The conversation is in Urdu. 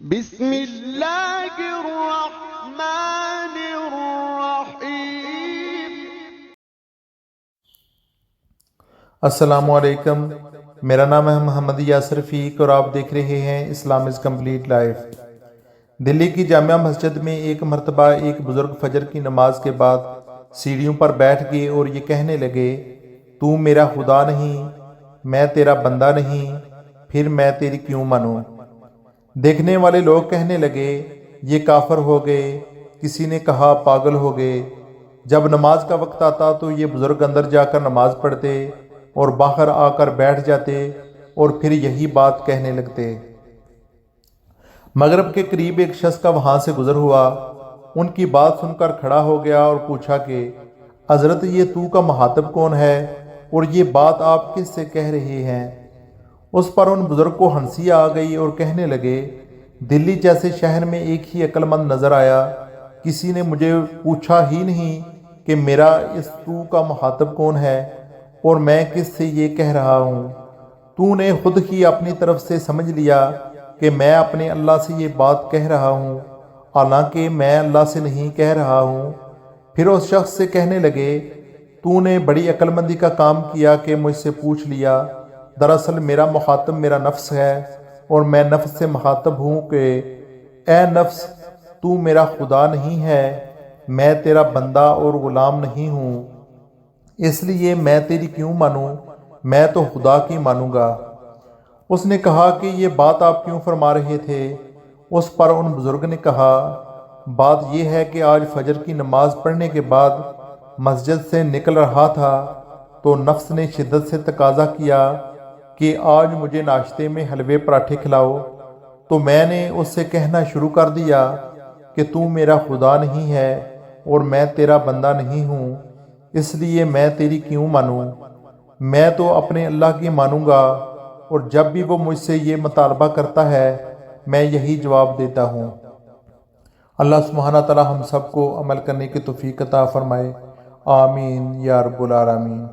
بسم اللہ الرحمن الرحیم۔ السلام علیکم، میرا نام ہے محمد یاسر فیق اور آپ دیکھ رہے ہیں اسلام از کمپلیٹ لائف۔ دلی کی جامعہ مسجد میں ایک مرتبہ ایک بزرگ فجر کی نماز کے بعد سیڑھیوں پر بیٹھ گئے اور یہ کہنے لگے، تو میرا خدا نہیں، میں تیرا بندہ نہیں، پھر میں تیری کیوں مانوں؟ دیکھنے والے لوگ کہنے لگے، یہ کافر ہو گئے، کسی نے کہا پاگل ہو گئے۔ جب نماز کا وقت آتا تو یہ بزرگ اندر جا کر نماز پڑھتے اور باہر آ کر بیٹھ جاتے اور پھر یہی بات کہنے لگتے۔ مغرب کے قریب ایک شخص کا وہاں سے گزر ہوا، ان کی بات سن کر کھڑا ہو گیا اور پوچھا کہ حضرت یہ تو کا مخاطب کون ہے اور یہ بات آپ کس سے کہہ رہے ہیں؟ اس پر ان بزرگ کو ہنسی آ گئی اور کہنے لگے، دلی جیسے شہر میں ایک ہی عقل مند نظر آیا، کسی نے مجھے پوچھا ہی نہیں کہ میرا اس تو کا مخاطب کون ہے اور میں کس سے یہ کہہ رہا ہوں۔ تو نے خود ہی اپنی طرف سے سمجھ لیا کہ میں اپنے اللہ سے یہ بات کہہ رہا ہوں، حالانکہ میں اللہ سے نہیں کہہ رہا ہوں۔ پھر اس شخص سے کہنے لگے، تو نے بڑی عقل مندی کا کام کیا کہ مجھ سے پوچھ لیا، دراصل میرا مخاطب میرا نفس ہے اور میں نفس سے مخاطب ہوں کہ اے نفس، تو میرا خدا نہیں ہے، میں تیرا بندہ اور غلام نہیں ہوں، اس لیے میں تیری کیوں مانوں؟ میں تو خدا کی مانوں گا۔ اس نے کہا کہ یہ بات آپ کیوں فرما رہے تھے؟ اس پر ان بزرگ نے کہا، بات یہ ہے کہ آج فجر کی نماز پڑھنے کے بعد مسجد سے نکل رہا تھا تو نفس نے شدت سے تقاضا کیا کہ آج مجھے ناشتے میں حلوے پراٹھے کھلاؤ، تو میں نے اس سے کہنا شروع کر دیا کہ تو میرا خدا نہیں ہے اور میں تیرا بندہ نہیں ہوں، اس لیے میں تیری کیوں مانوں؟ میں تو اپنے اللہ کی مانوں گا، اور جب بھی وہ مجھ سے یہ مطالبہ کرتا ہے میں یہی جواب دیتا ہوں۔ اللہ سبحانہ تعالی ہم سب کو عمل کرنے کی توفیق عطا فرمائے، آمین یا رب العالمین۔